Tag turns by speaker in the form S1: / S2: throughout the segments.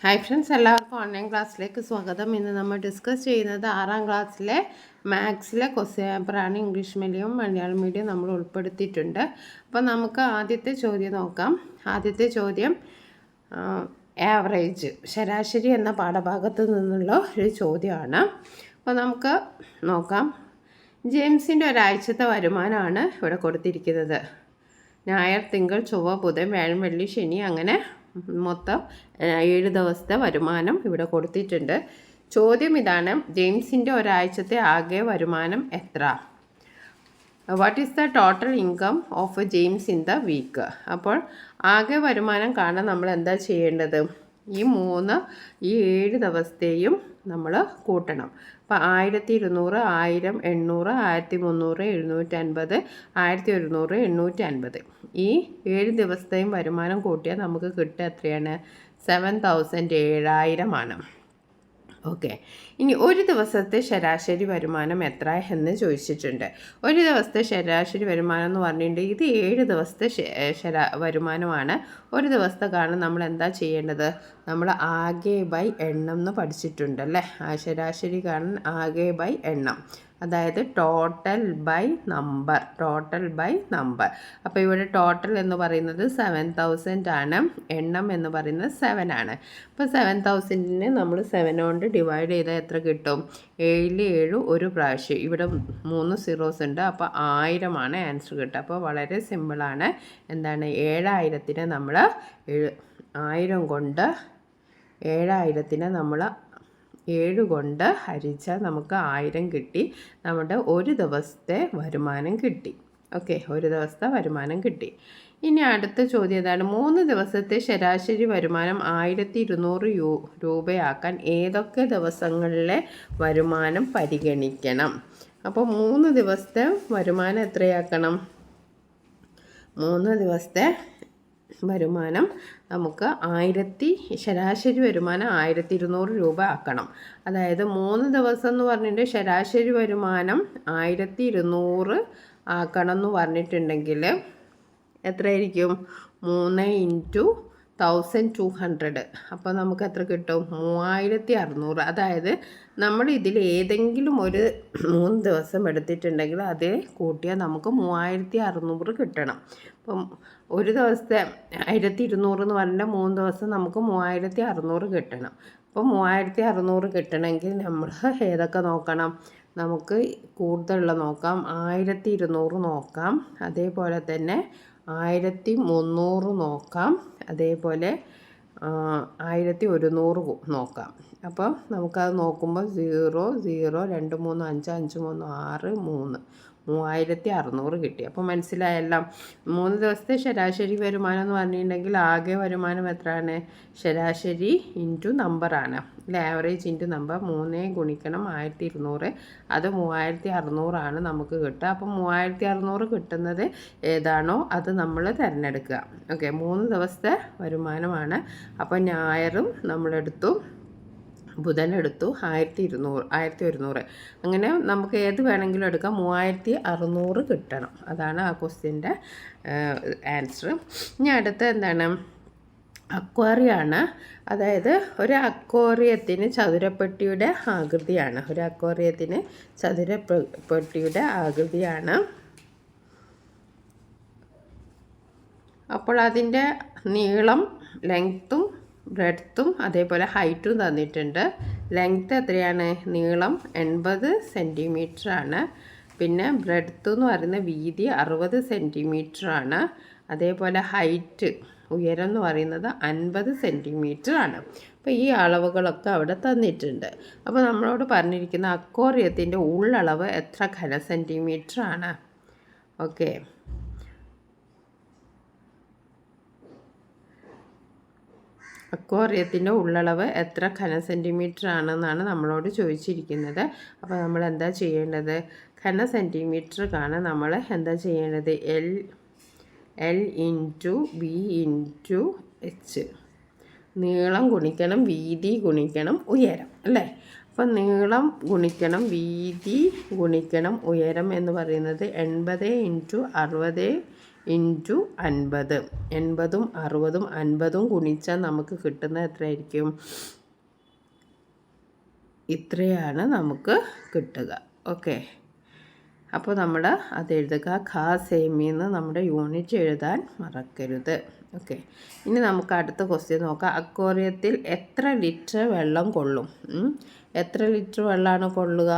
S1: Hi friends, എല്ലാവർക്കും online ക്ലാസ്സിലേക്ക് സ്വാഗതം. ഇന്ന് നമ്മൾ ഡിസ്കസ് ചെയ്യുന്നത് 6ാം ക്ലാസ്സിലെ മാത്സിലെ ക്വസ്റ്റ്യൻ പേപ്പറാണ്. ഇംഗ്ലീഷ് മീഡിയം മലയാളം മീഡിയം നമ്മൾ ഉൾപ്പെടുത്തിയിട്ടുണ്ട്. അപ്പോൾ നമുക്ക് ആദ്യത്തെ ചോദ്യം നോക്കാം. ആദ്യത്തെ ചോദ്യം ആവറേജ്, ശരാശരി എന്ന പാഠഭാഗത്ത് നിന്നുള്ള ഒരു ചോദ്യമാണ്. അപ്പോൾ നമുക്ക് നോക്കാം. ജെയിംസിൻ്റെ ഒരാഴ്ചത്തെ വരുമാനമാണ് ഇവിടെ കൊടുത്തിരിക്കുന്നത്. ഞായർ, തിങ്കൾ, ചൊവ്വ, ബുധൻ, വ്യാഴം, വെള്ളി, ശനി, അങ്ങനെ മൊത്തം 7 ദിവസത്തെ വരുമാനം ഇവിടെ കൊടുത്തിട്ടുണ്ട്. ചോദ്യം ഇതാണ്: ജെയിംസിൻ്റെ ഒരാഴ്ചത്തെ ആകെ വരുമാനം എത്ര? What is the total income of James in the week? അപ്പോൾ ആകെ വരുമാനം കാണാൻ നമ്മൾ എന്താ ചെയ്യേണ്ടത്? ഈ 7 ദിവസത്തെയും നമ്മൾ കൂട്ടണം. അപ്പോൾ 1200, 1000, 800, 1300, 750, 1100, 850. ഈ 7 ദിവസത്തെയും വരുമാനം കൂട്ടിയാൽ നമുക്ക് കിട്ടുക എത്രയാണ്? 7,000 ആണ്. ഓക്കെ, ഇനി ഒരു ദിവസത്തെ ശരാശരി വരുമാനം എത്ര എന്ന് ചോദിച്ചിട്ടുണ്ട്. ഒരു ദിവസത്തെ ശരാശരി വരുമാനം എന്ന് പറഞ്ഞിട്ടുണ്ടെങ്കിൽ ഇത് 7 ദിവസത്തെ വരുമാനമാണ്. ഒരു ദിവസത്തെ കാണാൻ നമ്മൾ എന്താ ചെയ്യേണ്ടത്? നമ്മൾ ആകെ ബൈ എണ്ണം എന്ന് പഠിച്ചിട്ടുണ്ടല്ലേ. ആ ശരാശരി കാണാൻ ആകെ ബൈ എണ്ണം, അതായത് ടോട്ടൽ ബൈ നമ്പർ. അപ്പോൾ ഇവിടെ ടോട്ടൽ എന്ന് പറയുന്നത് 7,000 ആണ്, എണ്ണം എന്ന് പറയുന്നത് 7 ആണ്. അപ്പോൾ 7,000നെ നമ്മൾ 7 കൊണ്ട് ഡിവൈഡ് ചെയ്താൽ എത്ര കിട്ടും? 7 7 ഒരു പ്രാവശ്യം. ഇവിടെ 3 സീറോസ് ഉണ്ട്, അപ്പോൾ 1000 ആണ് ആൻസർ കിട്ടുക. അപ്പോൾ വളരെ സിമ്പിളാണ്. എന്താണ്? 7000നെ നമ്മൾ 1000 കൊണ്ട് 7000നെ നമ്മൾ 7 കൊണ്ട് ഹരിച്ചാൽ നമുക്ക് 1000 കിട്ടി. നമ്മുടെ ഒരു ദിവസത്തെ വരുമാനം കിട്ടി. ഓക്കെ, ഒരു ദിവസത്തെ വരുമാനം കിട്ടി. ഇനി അടുത്ത ചോദ്യം ഏതാണ്? 3 ദിവസത്തെ ശരാശരി വരുമാനം 1200 രൂപയാക്കാൻ ഏതൊക്കെ ദിവസങ്ങളിലെ വരുമാനം പരിഗണിക്കണം? അപ്പോൾ 3 ദിവസത്തെ വരുമാനം എത്രയാക്കണം? 3 ദിവസത്തെ വരുമാനം നമുക്ക് ശരാശരി വരുമാനം 1200 രൂപ ആക്കണം. അതായത് 3 ദിവസം എന്ന് പറഞ്ഞിട്ട് ശരാശരി വരുമാനം 1200 ആക്കണം എന്ന് പറഞ്ഞിട്ടുണ്ടെങ്കിൽ എത്രയായിരിക്കും? 3 × 1200. അപ്പോൾ നമുക്ക് എത്ര കിട്ടും? 3600. അതായത് നമ്മൾ ഇതിൽ ഏതെങ്കിലും ഒരു 3 ദിവസം എടുത്തിട്ടുണ്ടെങ്കിൽ അത് കൂട്ടിയാൽ നമുക്ക് 3600 കിട്ടണം. അപ്പം ഒരു ദിവസത്തെ 1200 എന്ന് പറഞ്ഞാൽ 3 ദിവസം നമുക്ക് 3600 കിട്ടണം. അപ്പോൾ 3600 കിട്ടണമെങ്കിൽ നമ്മൾ ഏതൊക്കെ നോക്കണം? നമുക്ക് കൂടുതലുള്ള നോക്കാം. 1200 നോക്കാം, അതേപോലെ തന്നെ 1300 നോക്കാം, അതേപോലെ 1100 നോക്കാം. അപ്പോൾ നമുക്കത് നോക്കുമ്പോൾ 0 0 2 3 5 5 3 6 3 3600 കിട്ടി. അപ്പോൾ മനസ്സിലായല്ലോ. 3 ദിവസത്തെ ശരാശരി വരുമാനം എന്ന് പറഞ്ഞിട്ടുണ്ടെങ്കിൽ ആകെ വരുമാനം എത്രയാണ്? ശരാശരി ഇൻറ്റു നമ്പറാണ് അല്ലേ? Average into number. 3 ഗുണിക്കണം 1200, അത് 3600 ആണ് നമുക്ക് കിട്ടുക. അപ്പോൾ 3600 കിട്ടുന്നത് ഏതാണോ അത് നമ്മൾ തിരഞ്ഞെടുക്കുക. ഓക്കെ, 3 ദിവസത്തെ വരുമാനമാണ്. അപ്പോൾ ഞായറും നമ്മളെടുത്തു, ബുധനെടുത്തു, 1100. അങ്ങനെ നമുക്ക് ഏത് വേണമെങ്കിലും എടുക്കാം. 3600 കിട്ടണം. അതാണ് ആ ക്വസ്റ്റ്യൻ്റെ ആൻസർ. ഇനി അടുത്ത എന്താണ്? അക്വാറിയാണ്. അതായത് ഒരു അക്വാറിയത്തിന് ചതുരപ്പെട്ടിയുടെ ആകൃതിയാണ്. അപ്പോൾ അതിൻ്റെ നീളം, ലെങ്ത്തും ബ്രെഡ്ത്തും അതേപോലെ ഹൈറ്റും തന്നിട്ടുണ്ട്. ലെങ്ത്ത് എത്രയാണ്? നീളം 80 സെൻറ്റിമീറ്റർ ആണ്. പിന്നെ ബ്രെഡ്ത്ത് എന്ന് പറയുന്ന വീതി 60 സെൻറ്റിമീറ്റർ ആണ്. അതേപോലെ ഹൈറ്റ്, ഉയരം എന്ന് പറയുന്നത് 50 സെൻറ്റിമീറ്റർ ആണ്. അപ്പോൾ ഈ അളവുകളൊക്കെ അവിടെ തന്നിട്ടുണ്ട്. അപ്പോൾ നമ്മളോട് പറഞ്ഞിരിക്കുന്ന അക്വാറിയത്തിൻ്റെ ഉള്ളളവ് എത്ര ഘന സെൻറ്റിമീറ്റർ ആണ്? ഓക്കെ, അക്വാറിയത്തിൻ്റെ ഉള്ളളവ് എത്ര ഘന സെൻറ്റിമീറ്റർ ആണെന്നാണ് നമ്മളോട് ചോദിച്ചിരിക്കുന്നത്. അപ്പോൾ നമ്മൾ എന്താ ചെയ്യേണ്ടത്? ഘന സെൻറ്റിമീറ്റർ കാണാൻ നമ്മൾ എന്താ ചെയ്യേണ്ടത്? L × B × H. നീളം ഗുണിക്കണം വീതി ഗുണിക്കണം ഉയരം അല്ലേ? അപ്പം നീളം ഗുണിക്കണം വീതി ഗുണിക്കണം ഉയരം എന്ന് പറയുന്നത് 80 × 60 ഇൻറ്റു 50. 80ഉം 60ഉം 50ഉം ഗുണിച്ചാൽ നമുക്ക് കിട്ടുന്നത് എത്രയായിരിക്കും? ഇത്രയാണ് നമുക്ക് കിട്ടുക. ഓക്കെ, അപ്പോൾ നമ്മൾ അത് എഴുതുക. ഖാസേമിന്ന് നമ്മുടെ യൂണിറ്റ് എഴുതാൻ മറക്കരുത്. ഓക്കെ, ഇനി നമുക്ക് അടുത്ത ക്വസ്റ്റ്യൻ നോക്കാം. അക്വേറിയത്തിൽ എത്ര ലിറ്റർ വെള്ളം കൊള്ളും? എത്ര ലിറ്റർ വെള്ളമാണ് കൊള്ളുക?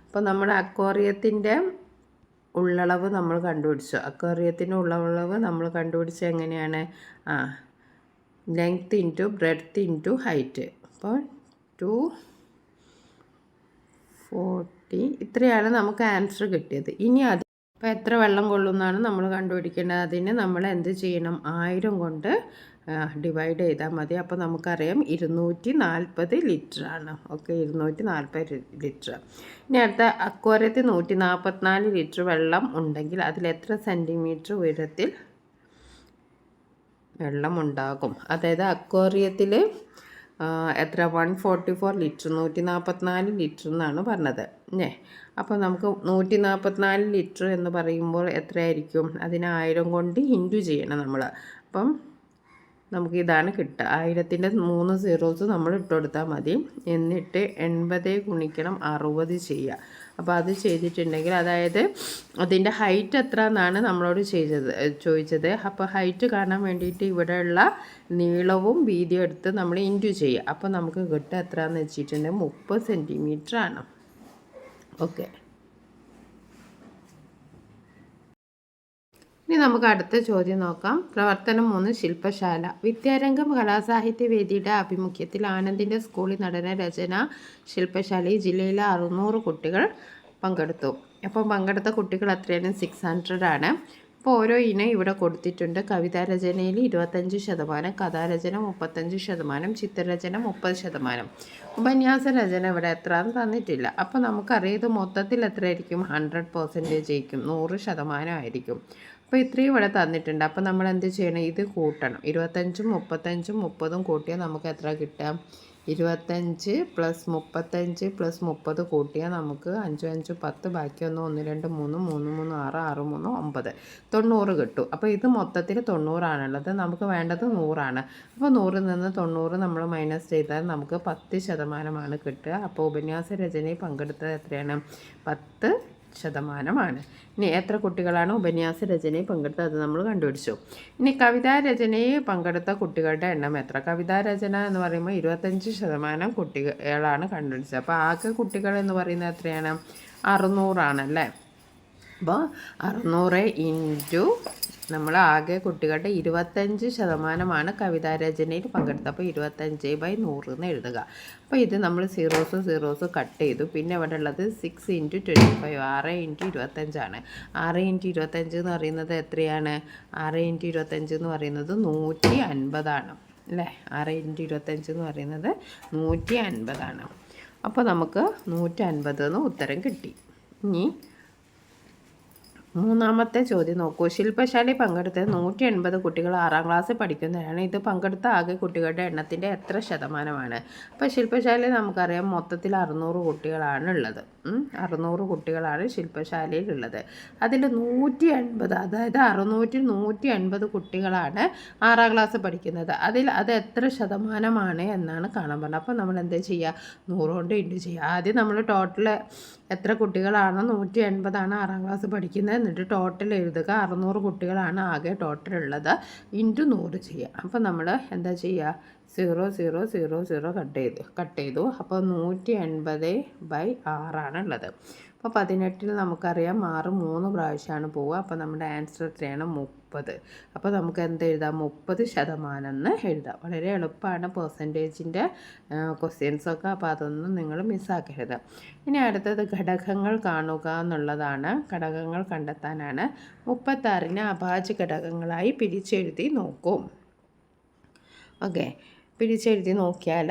S1: അപ്പോൾ നമ്മുടെ അക്വേറിയത്തിൻ്റെ ഉള്ളളവ് നമ്മൾ കണ്ടുപിടിച്ചു. അക്വേറിയത്തിൻ്റെ ഉള്ളളവ് നമ്മൾ കണ്ടുപിടിച്ചത് എങ്ങനെയാണ്? Length into breadth into height. അപ്പോൾ 240 ഇത്രയാണ് നമുക്ക് ആൻസർ കിട്ടിയത്. ഇനി അത് അപ്പോൾ എത്ര വെള്ളം കൊള്ളുമെന്നാണ് നമ്മൾ കണ്ടുപിടിക്കേണ്ടത്. അതിന് നമ്മൾ എന്ത് ചെയ്യണം? 1000 കൊണ്ട് ഡിവൈഡ് ചെയ്താൽ മതി. അപ്പോൾ നമുക്കറിയാം 240 ലിറ്ററാണ്. Okay, 240 litre. ഇനി അടുത്ത അക്വേറിയത്തിൽ 144 ലിറ്റർ വെള്ളം ഉണ്ടെങ്കിൽ അതിൽ എത്ര സെൻറ്റിമീറ്റർ ഉയരത്തിൽ വെള്ളം ഉണ്ടാകും? അതായത് അക്വേറിയത്തിൽ എത്ര 144 ലിറ്റർ 144 ലിറ്റർ എന്നാണ് പറഞ്ഞത്. അപ്പോൾ നമുക്ക് 144 ലിറ്റർ എന്ന് പറയുമ്പോൾ എത്രയായിരിക്കും? അതിന് 1000 കൊണ്ട് ഇൻറ്റു ചെയ്യണം നമ്മൾ. അപ്പം നമുക്ക് ഇതാണ് കിട്ടുക. 1000ൻ്റെ 3 സീറോസ് നമ്മൾ ഇട്ട് കൊടുത്താൽ മതി. എന്നിട്ട് 80 ഗുണിക്കണം 60 ചെയ്യുക. അപ്പോൾ അത് ചെയ്തിട്ടുണ്ടെങ്കിൽ, അതായത് അതിൻ്റെ ഹൈറ്റ് എത്ര എന്നാണ് നമ്മളോട് ചോദിച്ചത്. അപ്പോൾ ഹൈറ്റ് കാണാൻ വേണ്ടിയിട്ട് ഇവിടെയുള്ള നീളവും വീതിയും എടുത്ത് നമ്മൾ ഇൻറ്റു ചെയ്യുക. അപ്പോൾ നമുക്ക് കിട്ടുക എത്രയാണെന്ന് വെച്ചിട്ടുണ്ടെങ്കിൽ 30 സെൻറ്റിമീറ്റർ ആണ്. ഓക്കെ, ഇനി നമുക്ക് അടുത്ത ചോദ്യം നോക്കാം. പ്രവർത്തനം 3 ശില്പശാല. വിദ്യാരംഗം കലാസാഹിത്യ വേദിയുടെ ആഭിമുഖ്യത്തിൽ ആനന്ദിൻ്റെ സ്കൂളിൽ നടന്ന രചന ശില്പശാലയിൽ ജില്ലയിലെ 600 കുട്ടികൾ പങ്കെടുത്തു. അപ്പോൾ പങ്കെടുത്ത കുട്ടികൾ എത്രയാണ്? 600 ആണ്. അപ്പോൾ ഓരോ ഇനം ഇവിടെ കൊടുത്തിട്ടുണ്ട്. കവിതാരചനയിൽ 25%, കഥാരചന 35%, ചിത്രരചന 30%. ഉപന്യാസ രചന ഇവിടെ എത്രയാണെന്ന് തന്നിട്ടില്ല. അപ്പോൾ നമുക്കറിയാം ഇത് മൊത്തത്തിൽ എത്രയായിരിക്കും? 100% ആയിരിക്കും, 100% ആയിരിക്കും. അപ്പോൾ ഇത്രയും ഇവിടെ തന്നിട്ടുണ്ട്. അപ്പോൾ നമ്മൾ എന്ത് ചെയ്യണം? ഇത് കൂട്ടണം. 25ഉം 35ഉം 30ഉം കൂട്ടിയാൽ നമുക്ക് എത്ര കിട്ടാം? 25 + 35 + 30 കൂട്ടിയാൽ നമുക്ക് 5 5 10, ബാക്കി 1 1 2 3 3 3 6 6 3 9 90 കിട്ടും. അപ്പോൾ ഇത് മൊത്തത്തിൽ 90 ആണുള്ളത്. നമുക്ക് വേണ്ടത് 100 ആണ്. അപ്പോൾ 100ൽ നിന്ന് 90 നമ്മൾ മൈനസ് ചെയ്താൽ നമുക്ക് 10% കിട്ടുക. അപ്പോൾ ഉപന്യാസ രചനയിൽ പങ്കെടുത്തത് എത്രയാണ്? 10%. ഇനി എത്ര കുട്ടികളാണ് ഉപന്യാസ രചനയിൽ പങ്കെടുത്തത് അത് നമ്മൾ കണ്ടുപിടിച്ചു. ഇനി കവിതാ രചനയിൽ പങ്കെടുത്ത കുട്ടികളുടെ എണ്ണം എത്ര? കവിതാ രചന എന്ന് പറയുമ്പോൾ 25% കുട്ടികളാണ് കണ്ടുപിടിച്ചത്. അപ്പോൾ ആകെ കുട്ടികൾ എന്ന് പറയുന്നത് എത്രയാണ്? 600 ആണല്ലേ. അപ്പോൾ 600 ഇൻറ്റു നമ്മൾ ആകെ കുട്ടികളുടെ 25% കവിതാരചനയിൽ പങ്കെടുത്തത്. അപ്പോൾ 25/100 എന്ന് എഴുതുക. അപ്പോൾ ഇത് നമ്മൾ സീറോസ് കട്ട് ചെയ്തു. പിന്നെ ഇവിടെ ഉള്ളത് 6 × 25, 6 × 25 6 × 25 എന്ന് പറയുന്നത് എത്രയാണ്? 6 × 25 എന്ന് പറയുന്നത് 150 അല്ലേ? 6 × 25 എന്ന് പറയുന്നത് 150. അപ്പോൾ നമുക്ക് 150 എന്ന് ഉത്തരം കിട്ടി. ഇനി മൂന്നാമത്തെ ചോദ്യം നോക്കൂ. ശില്പശാലയിൽ പങ്കെടുത്ത 180 കുട്ടികൾ 6ാം ക്ലാസ്സിൽ പഠിക്കുന്നവരാണ്. ഇത് പങ്കെടുത്ത ആകെ കുട്ടികളുടെ എണ്ണത്തിൻ്റെ എത്ര ശതമാനമാണ്? അപ്പോൾ ശില്പശാലയിൽ നമുക്കറിയാം മൊത്തത്തിൽ 600 കുട്ടികളാണ് ഉള്ളത്. 600 കുട്ടികളാണ് ശില്പശാലയിൽ ഉള്ളത്. അതിൽ 180, അതായത് 600ൽ 180 കുട്ടികളാണ് 6ാം ക്ലാസ് പഠിക്കുന്നത്. അത് എത്ര ശതമാനമാണ് എന്നാണ് കാണാൻ പറഞ്ഞത്. അപ്പോൾ നമ്മൾ എന്താ ചെയ്യുക? 100 കൊണ്ട് ഇൻറ്റു ചെയ്യുക. ആദ്യം നമ്മൾ ടോട്ടൽ എത്ര കുട്ടികളാണോ 180 6ാം ക്ലാസ് പഠിക്കുന്നത്, എന്നിട്ട് ടോട്ടൽ എഴുതുക. 600 കുട്ടികളാണ് ആകെ ടോട്ടൽ ഉള്ളത്, ഇൻറ്റു 100 ചെയ്യുക. അപ്പോൾ നമ്മൾ എന്താ ചെയ്യുക? 0 0 0 0 കട്ട് ചെയ്തു. അപ്പോൾ 180/6 ഉള്ളത്. അപ്പോൾ 18ൽ നമുക്കറിയാം 6 3 പ്രാവശ്യമാണ് പോവുക. അപ്പോൾ നമ്മുടെ ആൻസർ എത്രയാണ്? 30. അപ്പോൾ നമുക്ക് എന്ത് എഴുതാം? 30% എന്ന് എഴുതാം. വളരെ എളുപ്പമാണ് പെർസെൻറ്റേജിൻ്റെ ക്വസ്റ്റ്യൻസൊക്കെ. അപ്പോൾ അതൊന്നും നിങ്ങൾ മിസ്സാക്കരുത്. ഇനി അടുത്തത് ഘടകങ്ങൾ കാണുക എന്നുള്ളതാണ്. ഘടകങ്ങൾ കണ്ടെത്താനാണ്. 36നെ അഭാജ്യ ഘടകങ്ങളായി പിരിച്ചെഴുതി നോക്കും. ഓക്കെ, പിരിച്ചെഴുതി നോക്കിയാൽ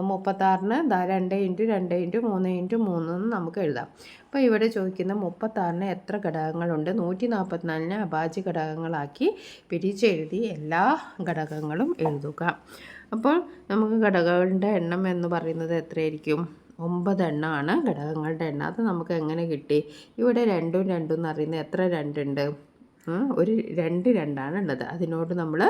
S1: 36ന് 2 × 2 × 3 × 3 എന്ന് നമുക്ക് എഴുതാം. അപ്പോൾ ഇവിടെ ചോദിക്കുന്ന 36ന് എത്ര ഘടകങ്ങളുണ്ട്? 144നെ അഭാജ്യ ഘടകങ്ങളാക്കി പിരിച്ചെഴുതി എല്ലാ ഘടകങ്ങളും എഴുതുക. അപ്പോൾ നമുക്ക് ഘടകങ്ങളുടെ എണ്ണം എന്ന് പറയുന്നത് എത്രയായിരിക്കും? 9 എണ്ണമാണ് ഘടകങ്ങളുടെ എണ്ണം. അത് നമുക്ക് എങ്ങനെ കിട്ടി? ഇവിടെ 2 2 എന്ന് അറിയുന്നത് എത്ര 2 ഉണ്ട്? ഒരു 2 2ആണ് ഉള്ളത്. അതിനോട് നമ്മൾ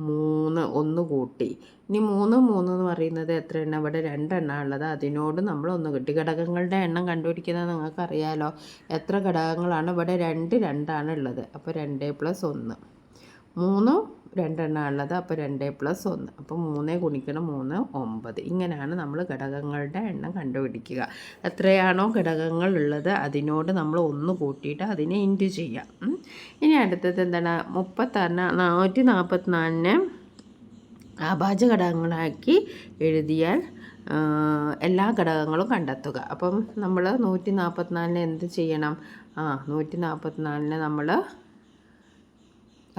S1: 3 1 കൂട്ടി. ഇനി 3 3 എന്ന് പറയുന്നത് എത്ര എണ്ണം? ഇവിടെ 2 എണ്ണമാണ് ഉള്ളത്. അതിനോട് നമ്മൾ 1 കിട്ടി. ഘടകങ്ങളുടെ എണ്ണം കണ്ടുപിടിക്കുന്നത് നിങ്ങൾക്കറിയാലോ. എത്ര ഘടകങ്ങളാണ്? ഇവിടെ 2 2ആണ് ഉള്ളത്. അപ്പോൾ 2 + 1. 3 2 എണ്ണമാണ് ഉള്ളത്. അപ്പോൾ 2 + 1. അപ്പോൾ 3 ഗുണിക്കണം 3 9. ഇങ്ങനെയാണ് നമ്മൾ ഘടകങ്ങളുടെ എണ്ണം കണ്ടുപിടിക്കുക. എത്രയാണോ ഘടകങ്ങൾ ഉള്ളത് അതിനോട് നമ്മൾ 1 കൂട്ടിയിട്ട് അതിനെ ഇൻറ്റു ചെയ്യാം. ഇനി അടുത്തത് എന്താണ്? 444നെ അഭാജ്യ ഘടകങ്ങളാക്കി എഴുതിയാൽ എല്ലാ ഘടകങ്ങളും കണ്ടെത്തുക. അപ്പം നമ്മൾ 144നെ എന്ത് ചെയ്യണം? 144നെ നമ്മൾ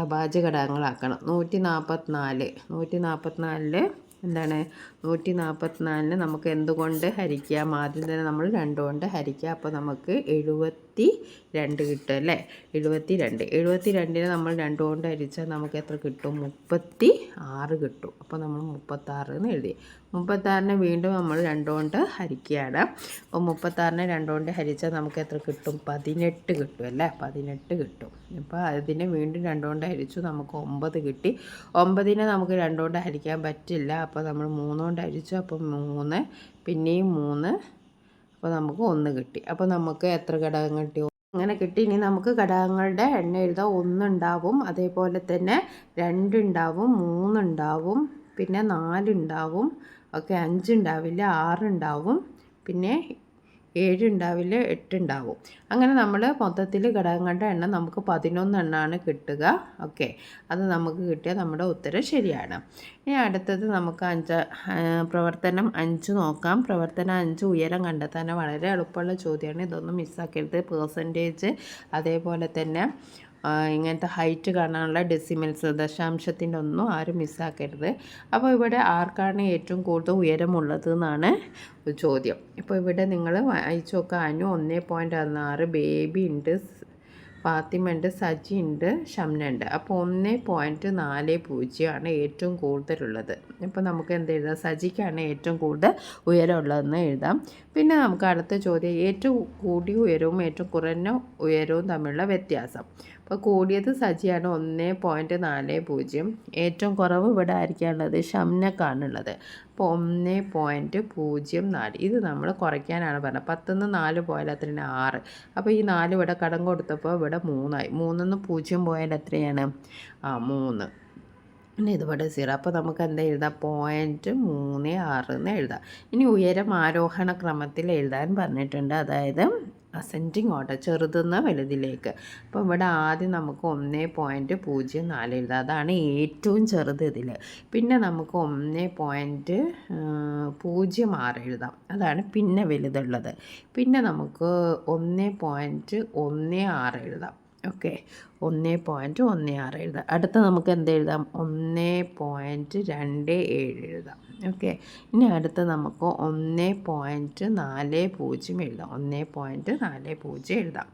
S1: അഭാജ്യ ഘടകങ്ങളാക്കണം. 144 എന്താണ്? 144നെ നമുക്ക് എന്തുകൊണ്ട് ഹരിക്കാം? ആദ്യം തന്നെ നമ്മൾ 2 കൊണ്ട് ഹരിക്കുക. അപ്പോൾ നമുക്ക് 72 കിട്ടും അല്ലേ? 72നെ നമ്മൾ 2 കൊണ്ട് ഹരിച്ചാൽ നമുക്ക് എത്ര കിട്ടും? 36 കിട്ടും. അപ്പോൾ നമ്മൾ 36 എന്ന് എഴുതി. 36നെ വീണ്ടും നമ്മൾ 2 കൊണ്ട് ഹരിക്കുകയാണ്. അപ്പോൾ 36നെ 2 കൊണ്ട് ഹരിച്ചാൽ നമുക്ക് എത്ര കിട്ടും? 18 കിട്ടും അല്ലേ? 18 കിട്ടും. അപ്പോൾ അതിനെ വീണ്ടും 2 കൊണ്ട് ഹരിച്ചു, നമുക്ക് 9 കിട്ടി. 9നെ നമുക്ക് 2 കൊണ്ട് ഹരിക്കാൻ പറ്റില്ല. അപ്പോൾ നമ്മൾ 3 കൊണ്ട് ഹരിച്ചു. അപ്പോൾ 3 പിന്നെയും 3, അപ്പോൾ നമുക്ക് 1 കിട്ടി. അപ്പോൾ നമുക്ക് എത്ര ഘടകം കിട്ടി? അങ്ങനെ കിട്ടി. ഇനി നമുക്ക് ഘടകങ്ങളുടെ എണ്ണം എഴുതാം. 1 ഉണ്ടാവും, അതേപോലെ തന്നെ 2 ഉണ്ടാവും, 3 ഉണ്ടാവും, പിന്നെ 4 ഉണ്ടാവും, 5 ഉണ്ടാവില്ല, 6 ഉണ്ടാവും, പിന്നെ 7 ഉണ്ടാവില്ല, 8 ഉണ്ടാവും. അങ്ങനെ നമ്മൾ മൊത്തത്തിൽ ഘടകങ്ങളുടെ എണ്ണം നമുക്ക് 11 എണ്ണമാണ് കിട്ടുക. അത് നമുക്ക് കിട്ടിയാൽ നമ്മുടെ ഉത്തരം ശരിയാണ്. ഇനി അടുത്തത് നമുക്ക് പ്രവർത്തനം 5 നോക്കാം. പ്രവർത്തനം 5 ഉയരം കണ്ടെത്താൻ വളരെ എളുപ്പമുള്ള ചോദ്യമാണ്. ഇതൊന്നും മിസ്സാക്കരുത്. പെർസെൻറ്റേജ്, അതേപോലെ തന്നെ ഇങ്ങനത്തെ ഹൈറ്റ് കാണാനുള്ള ഡെസിമൽസ്, ദശാംശത്തിൻ്റെ ഒന്നും ആരും മിസ്സാക്കരുത്. അപ്പോൾ ഇവിടെ ആർക്കാണ് ഏറ്റവും കൂടുതൽ ഉയരമുള്ളത് എന്നാണ് ചോദ്യം. ഇപ്പോൾ ഇവിടെ നിങ്ങൾ വായിച്ചു നോക്കുക. അനു 1.16, ബേബി ഉണ്ട്, ഫാത്തിമ ഉണ്ട്, സജി ഉണ്ട്, ഷംന ഉണ്ട്. അപ്പോൾ 1.40 ആണ് ഏറ്റവും കൂടുതലുള്ളത്. അപ്പോൾ നമുക്ക് എന്ത് എഴുതാം? സജിക്കാണ് ഏറ്റവും കൂടുതൽ ഉയരമുള്ളതെന്ന് എഴുതാം. പിന്നെ നമുക്ക് അടുത്ത ചോദ്യം, ഏറ്റവും കൂടിയ ഉയരവും ഏറ്റവും കുറഞ്ഞ ഉയരവും തമ്മിലുള്ള വ്യത്യാസം. അപ്പോൾ കൂടിയത് സജിയാണ് 1.40. ഏറ്റവും കുറവ് ഇവിടെ ആയിരിക്കാനുള്ളത്? ഷംനക്കാണുള്ളത്. അപ്പോൾ 1.04. ഇത് നമ്മൾ കുറയ്ക്കാനാണ് പറഞ്ഞത്. 10ന്ന് 4 പോയാൽ എത്രയാണ്? 6. അപ്പോൾ ഈ 4 ഇവിടെ കടം കൊടുത്തപ്പോൾ ഇവിടെ 3 ആയി. 3ന്ന് 0 പോയാൽ എത്രയാണ്? 3. പിന്നെ ഇതിവിടെ 0. അപ്പോൾ നമുക്ക് എന്താ എഴുതാം? 0.36 എന്ന് എഴുതാം. ഇനി ഉയരം ആരോഹണ ക്രമത്തിൽ എഴുതാൻ പറഞ്ഞിട്ടുണ്ട്. അതായത് അസെൻഡിങ് ഓർഡർ, ചെറുതുനിന്ന് വലുതിലേക്ക്. അപ്പോൾ ഇവിടെ ആദ്യം നമുക്ക് 1.04 എഴുതാം. അതാണ് ഏറ്റവും ചെറുത് ഇതിൽ. പിന്നെ നമുക്ക് 1.06 എഴുതാം. അതാണ് പിന്നെ വലുതുള്ളത്. പിന്നെ നമുക്ക് 1.16 എഴുതാം. 1.16 എഴുതാം. അടുത്ത നമുക്ക് എന്ത് എഴുതാം? 1.27 എഴുതാം. ഇനി അടുത്ത് നമുക്ക് 1.40 എഴുതാം. 1.40 എഴുതാം.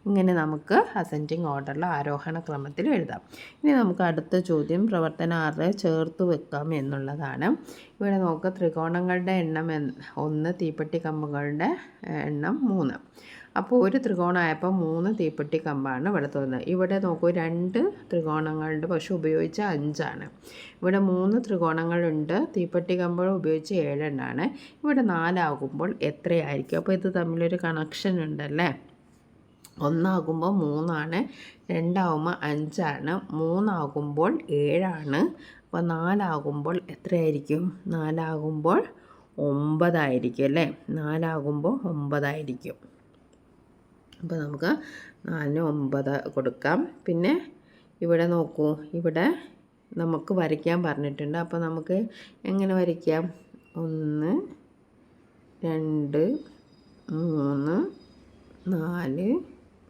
S1: ഇങ്ങനെ നമുക്ക് അസെൻഡിങ് ഓർഡറിൽ ആരോഹണ ക്രമത്തിൽ എഴുതാം. ഇനി നമുക്ക് അടുത്ത ചോദ്യം പ്രവർത്തനം 6 ചേർത്ത് വെക്കാം എന്നുള്ളതാണ്. ഇവിടെ നോക്കുക, ത്രികോണങ്ങളുടെ എണ്ണം 1, തീപ്പെട്ടി കമ്പുകളുടെ എണ്ണം 3. അപ്പോൾ ഒരു ത്രികോണമായപ്പോൾ 3 തീപ്പെട്ടി കമ്പാണ് ഇവിടെ തോന്നുന്നത്. ഇവിടെ നോക്കൂ, 2 ത്രികോണങ്ങളുണ്ട്, പക്ഷെ ഉപയോഗിച്ച 5 ആണ്. ഇവിടെ 3 ത്രികോണങ്ങളുണ്ട്, തീപ്പെട്ടി കമ്പുകൾ ഉപയോഗിച്ച് 7 എണ്ണമാണ്. ഇവിടെ 4 ആകുമ്പോൾ എത്രയായിരിക്കും? അപ്പോൾ ഇത് തമ്മിലൊരു കണക്ഷൻ ഉണ്ടല്ലേ. 1 ആകുമ്പോൾ 3 ആണ്, 2 ആകുമ്പോൾ 5 ആണ്, 3 ആകുമ്പോൾ 7 ആണ്. അപ്പോൾ 4 ആകുമ്പോൾ എത്രയായിരിക്കും? 4 ആകുമ്പോൾ 9 ആയിരിക്കും അല്ലേ? 4 ആകുമ്പോൾ 9 ആയിരിക്കും. അപ്പോൾ നമുക്ക് 4ന് 9 കൊടുക്കാം. പിന്നെ ഇവിടെ നോക്കൂ, ഇവിടെ നമുക്ക് വരയ്ക്കാൻ പറഞ്ഞിട്ടുണ്ട്. അപ്പോൾ നമുക്ക് എങ്ങനെ വരയ്ക്കാം? 1 2 3 4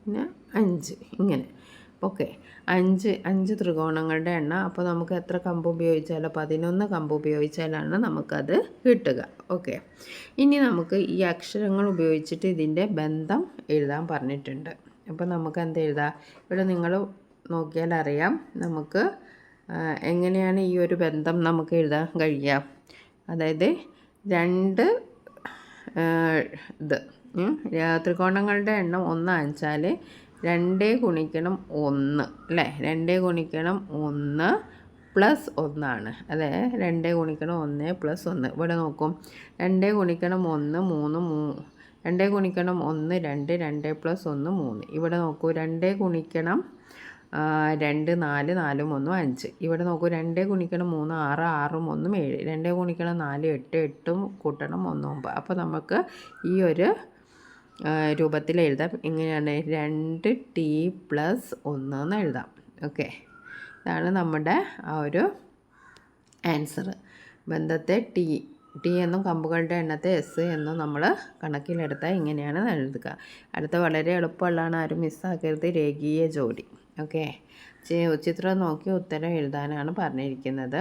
S1: പിന്നെ 5 ഇങ്ങനെ. 5 ത്രികോണങ്ങളുടെ എണ്ണം. അപ്പോൾ നമുക്ക് എത്ര കമ്പ് ഉപയോഗിച്ചാലോ? 11 കമ്പ് ഉപയോഗിച്ചാലാണ് നമുക്കത് കിട്ടുക. ഇനി നമുക്ക് ഈ അക്ഷരങ്ങൾ ഉപയോഗിച്ചിട്ട് ഇതിൻ്റെ ബന്ധം എഴുതാൻ പറഞ്ഞിട്ടുണ്ട്. അപ്പോൾ നമുക്ക് എന്ത് എഴുതാം? ഇവിടെ നിങ്ങൾ നോക്കിയാൽ അറിയാം നമുക്ക് എങ്ങനെയാണ് ഈ ഒരു ബന്ധം നമുക്ക് എഴുതാൻ കഴിയുക. അതായത് 2 ത്രികോണങ്ങളുടെ എണ്ണം 1 ആണെച്ചാൽ 2 ഗുണിക്കണം 1 അല്ലേ, 2 ഗുണിക്കണം 1 പ്ലസ് 1 ആണ്. അതെ, 2 ഗുണിക്കണം 1 പ്ലസ് 1. ഇവിടെ നോക്കും, 2 ഗുണിക്കണം 1 3 2 ഗുണിക്കണം 1 2 2 പ്ലസ് 1 3. ഇവിടെ നോക്കൂ, 2 ഗുണിക്കണം 2 4 4 1 5. ഇവിടെ നോക്കൂ, 2 ഗുണിക്കണം 3 6 6 1 7. 2 ഗുണിക്കണം 4 8 8 കൂട്ടണം 1 9. അപ്പോൾ നമുക്ക് ഈ ഒരു രൂപത്തിൽ എഴുതാം. ഇങ്ങനെയാണ് 2t പ്ലസ് 1 എന്ന് എഴുതാം. ഓക്കെ, ഇതാണ് നമ്മുടെ ആ ഒരു ആൻസർ. ബന്ധത്തെ ടി എന്നും കമ്പുകളുടെ എണ്ണത്തെ എസ് എന്നും നമ്മൾ കണക്കിലെടുത്താൽ ഇങ്ങനെയാണ് എഴുതുക. അടുത്ത വളരെ എളുപ്പമുള്ളതാണ്, ആരും മിസ്സാക്കരുത്, രേഖീയ ജോഡി. ഓക്കെ, ചിത്രം നോക്കി ഉത്തരം എഴുതാനാണ് പറഞ്ഞിരിക്കുന്നത്.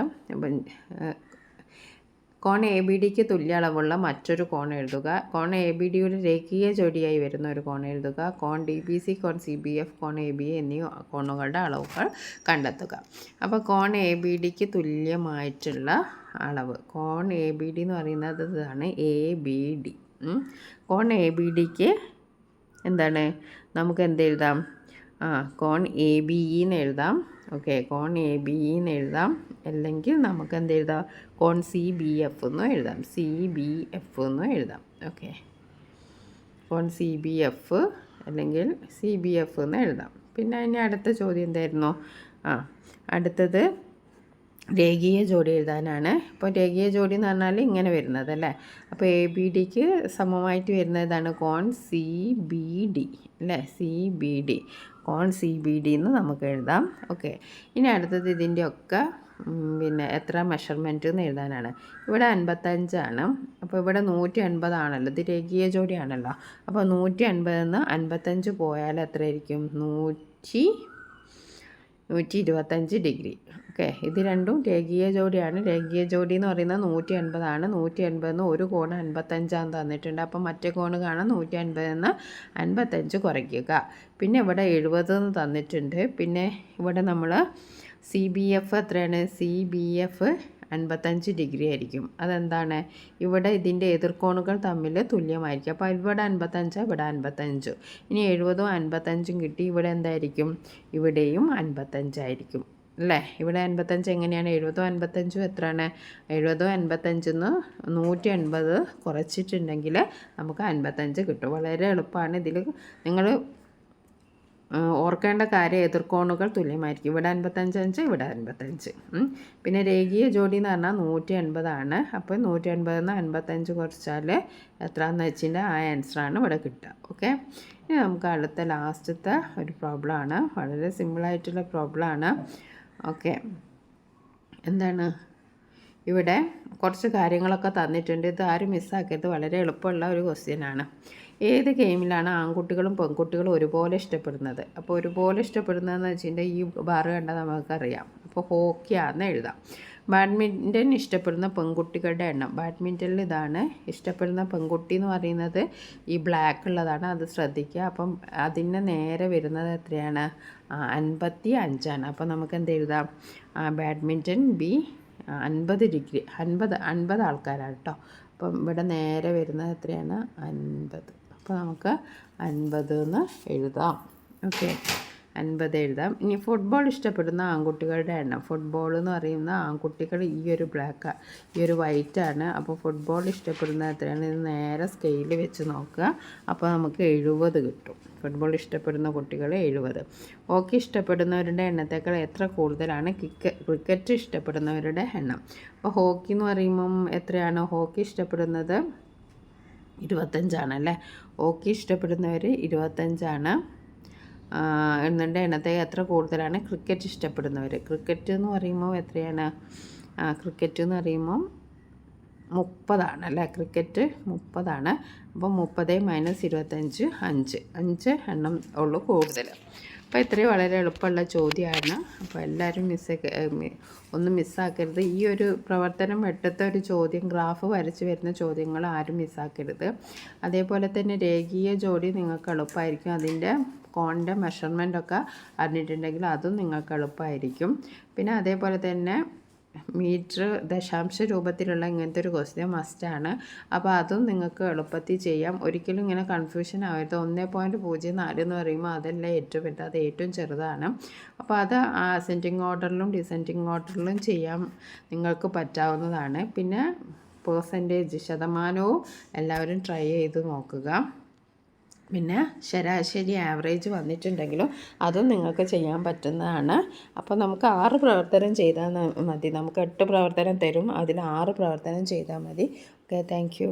S1: കോൺ എ ബി ഡിക്ക് തുല്യ അളവുള്ള മറ്റൊരു കോൺ എഴുതുക. കോൺ എ ബി ഡിയുടെ രേഖീയ ജോഡിയായി വരുന്ന ഒരു കോൺ എഴുതുക. കോൺ ഡി ബി സി, കോൺ സി ബി എഫ്, കോൺ എ ബി എന്നീ കോണുകളുടെ അളവുകൾ കണ്ടെത്തുക. അപ്പോൾ കോൺ എ ബി ഡിക്ക് തുല്യമായിട്ടുള്ള അളവ്, കോൺ എ ബി ഡി എന്ന് പറയുന്നത് ഇതാണ്, എ ബി ഡി. കോൺ എ ബി ഡിക്ക് എന്താണ്, നമുക്ക് എന്ത് എഴുതാം, കോൺ എ ബി ഇ എന്ന് എഴുതാം. ഓക്കെ, കോൺ എ ബി ഇ എന്ന് എഴുതാം. അല്ലെങ്കിൽ നമുക്ക് എന്ത് എഴുതാം, കോൺ സി ബി എഫ് എന്നും എഴുതാം, സി ബി എഫ് എന്നും എഴുതാം. ഓക്കെ, കോൺ സി ബി എഫ് അല്ലെങ്കിൽ സി ബി എഫ് എന്ന് എഴുതാം. പിന്നെ ഇനി അടുത്ത ചോദ്യം എന്തായിരുന്നു, അടുത്തത് രേഖീയ ജോഡി എഴുതാനാണ്. ഇപ്പോൾ രേഖീയ ജോഡി എന്ന് പറഞ്ഞാൽ ഇങ്ങനെ വരുന്നത് അല്ലേ. അപ്പോൾ എ ബി ഡിക്ക് സമമായിട്ട് വരുന്നതാണ് കോൺ സി ബി ഡി അല്ലേ, സി ബി ഡി, കോൺ സി ബി ഡി എന്ന് നമുക്ക് എഴുതാം. ഓക്കെ, ഇനി അടുത്തത് ഇതിൻ്റെയൊക്കെ പിന്നെ എത്ര മെഷർമെൻറ്റ് എന്ന് എഴുതാനാണ്. ഇവിടെ 55 അപ്പോൾ ഇവിടെ 180 ആണല്ലോ, ഇത് രേഖീയ ജോഡിയാണല്ലോ. അപ്പോൾ 180 നിന്ന് 55 പോയാൽ എത്രയായിരിക്കും, 125 ഡിഗ്രി. ഓക്കെ, ഇത് രണ്ടും രേഖീയ ജോഡിയാണ്. രേഖീയ ജോഡി എന്ന് പറയുന്നത് 180 ആണ്. 180 നിന്ന് ഒരു കോണ് 55 തന്നിട്ടുണ്ട്. അപ്പം മറ്റേ കോണ് കാണാൻ 180 നിന്ന് 55 കുറയ്ക്കുക. പിന്നെ ഇവിടെ 70 എന്ന് തന്നിട്ടുണ്ട്. പിന്നെ ഇവിടെ നമ്മൾ സി ബി എഫ് എത്രയാണ്, സി ബി എഫ് 55 ഡിഗ്രി ആയിരിക്കും. അതെന്താണ്, ഇവിടെ ഇതിൻ്റെ എതിർക്കോണുകൾ തമ്മിൽ തുല്യമായിരിക്കും. അപ്പോൾ ഇവിടെ 55, ഇവിടെ 55. ഇനി 70ഉം 55ഉം കിട്ടി. ഇവിടെ എന്തായിരിക്കും, ഇവിടെയും 55 ആയിരിക്കും അല്ലേ. ഇവിടെ 55 എങ്ങനെയാണ്, 70ഉം 55ഉം എത്രയാണ്, 70ഉം 55ന്ന് 180 കുറച്ചിട്ടുണ്ടെങ്കിൽ നമുക്ക് 55 കിട്ടും. വളരെ എളുപ്പമാണ്. ഇതിൽ നിങ്ങൾ ഓർക്കേണ്ട കാര്യം, എതിർക്കോണുകൾ തുല്യമായിരിക്കും. ഇവിടെ 55 ഇവിടെ 55. പിന്നെ രേഖീയ ജോഡി എന്ന് പറഞ്ഞാൽ 180 ആണ്. അപ്പോൾ 180 നിന്ന് 55 കുറച്ചാൽ എത്രയാണെന്ന് വെച്ചിട്ട് ആ ആൻസറാണ് ഇവിടെ കിട്ടുക. ഓക്കെ, ഇനി നമുക്ക് അടുത്ത ലാസ്റ്റത്തെ ഒരു പ്രോബ്ലമാണ്. വളരെ സിമ്പിളായിട്ടുള്ള പ്രോബ്ലമാണ്. ഓക്കെ, എന്താണ്, ഇവിടെ കുറച്ച് കാര്യങ്ങളൊക്കെ തന്നിട്ടുണ്ട്. ഇത് ആരും മിസ്സാക്കരുത്, വളരെ എളുപ്പമുള്ള ഒരു ക്വസ്റ്റ്യനാണ്. ഏത് ഗെയിമിലാണ് ആൺകുട്ടികളും പെൺകുട്ടികളും ഒരുപോലെ ഇഷ്ടപ്പെടുന്നത്? അപ്പോൾ ഒരുപോലെ ഇഷ്ടപ്പെടുന്നതെന്ന് വെച്ചിട്ടുണ്ടെങ്കിൽ ഈ ബാറ് കണ്ടാൽ നമുക്കറിയാം. അപ്പോൾ ഹോക്കിയാണെന്ന് എഴുതാം. ബാഡ്മിൻ്റൺ ഇഷ്ടപ്പെടുന്ന പെൺകുട്ടികളുടെ എണ്ണം, ബാഡ്മിൻ്റണിൽ ഇതാണ്. ഇഷ്ടപ്പെടുന്ന പെൺകുട്ടി എന്ന് പറയുന്നത് ഈ ബ്ലാക്ക് ഉള്ളതാണ്, അത് ശ്രദ്ധിക്കുക. അപ്പം അതിന് നേരെ വരുന്നത് എത്രയാണ്, 55ആണ്. അപ്പോൾ നമുക്ക് എന്ത് എഴുതാം, ബാഡ്മിൻ്റൺ ബി 50 ഡിഗ്രി, 50 ആൾക്കാരാണ് കേട്ടോ. അപ്പം ഇവിടെ നേരെ വരുന്നത് എത്രയാണ്, 50. അപ്പോൾ നമുക്ക് 50 എന്ന് എഴുതാം. ഓക്കെ, 50 എഴുതാം. ഇനി ഫുട്ബോൾ ഇഷ്ടപ്പെടുന്ന ആൺകുട്ടികളുടെ എണ്ണം, ഫുട്ബോൾ എന്ന് പറയുന്ന ആൺകുട്ടികൾ ഈ ഒരു ബ്ലാക്ക്, ഈ ഒരു വൈറ്റാണ്. അപ്പോൾ ഫുട്ബോൾ ഇഷ്ടപ്പെടുന്ന എത്രയാണ്, ഇത് നേരെ സ്കെയിൽ വെച്ച് നോക്കുക. അപ്പോൾ നമുക്ക് 70 കിട്ടും. ഫുട്ബോൾ ഇഷ്ടപ്പെടുന്ന കുട്ടികൾ 70. ഹോക്കി ഇഷ്ടപ്പെടുന്നവരുടെ എണ്ണത്തേക്കാൾ എത്ര കൂടുതലാണ് ക്രിക്കറ്റ് ഇഷ്ടപ്പെടുന്നവരുടെ എണ്ണം? അപ്പോൾ ഹോക്കി എന്ന് പറയുമ്പം എത്രയാണ്, ഹോക്കി ഇഷ്ടപ്പെടുന്നത് 25 ഹോക്കി ഇഷ്ടപ്പെടുന്നവർ 25 എണ്ണൻ്റെ എണ്ണത്തെ എത്ര കൂടുതലാണ് ക്രിക്കറ്റ് ഇഷ്ടപ്പെടുന്നവർ? ക്രിക്കറ്റ് എന്ന് പറയുമ്പോൾ എത്രയാണ്, ക്രിക്കറ്റ് എന്ന് പറയുമ്പം 30 ക്രിക്കറ്റ് 30. അപ്പോൾ 30 - 25 5 എണ്ണം ഉള്ളൂ കൂടുതൽ. അപ്പോൾ ഇത്രയും വളരെ എളുപ്പമുള്ള ചോദ്യമാണ്. അപ്പോൾ എല്ലാവരും ഒന്നും മിസ്സാക്കരുത്. ഈ ഒരു പ്രവർത്തനം വെട്ടത്തെ ഒരു ചോദ്യം, ഗ്രാഫ് വരച്ച് വരുന്ന ചോദ്യങ്ങൾ ആരും മിസ്സാക്കരുത്. അതേപോലെ തന്നെ രേഖീയ ജോഡി നിങ്ങൾക്ക് എളുപ്പമായിരിക്കും. അതിൻ്റെ കോണിൻ്റെ മെഷർമെൻറ്റൊക്കെ അറിഞ്ഞിട്ടുണ്ടെങ്കിൽ അതും നിങ്ങൾക്ക് എളുപ്പമായിരിക്കും. പിന്നെ അതേപോലെ തന്നെ മീറ്റർ ദശാംശ രൂപത്തിലുള്ള ഇങ്ങനത്തെ ഒരു ക്വസ്റ്റ്യൻ മസ്റ്റാണ്. അപ്പോൾ അതും നിങ്ങൾക്ക് എളുപ്പത്തിൽ ചെയ്യാം. ഒരിക്കലും ഇങ്ങനെ കൺഫ്യൂഷൻ ആവരുത്. 1.04 എന്ന് പറയുമ്പോൾ അതല്ല ഏറ്റവും വലുത്, അത് ഏറ്റവും ചെറുതാണ്. അപ്പോൾ അത് അസെൻഡിങ് ഓർഡറിലും ഡിസെൻഡിങ് ഓർഡറിലും ചെയ്യാൻ നിങ്ങൾക്ക് പറ്റാവുന്നതാണ്. പിന്നെ പേഴ്സൻറ്റേജ് ശതമാനവും എല്ലാവരും ട്രൈ ചെയ്ത് നോക്കുക. പിന്നെ ശരാശരി ആവറേജ് വന്നിട്ടുണ്ടെങ്കിലും അതും നിങ്ങൾക്ക് ചെയ്യാൻ പറ്റുന്നതാണ്. അപ്പോൾ നമുക്ക് 6 പ്രവർത്തനം ചെയ്താൽ മതി. നമുക്ക് 8 പ്രവർത്തനം തരും, അതിൽ 6 പ്രവർത്തനം ചെയ്താൽ മതി. Okay, thank you.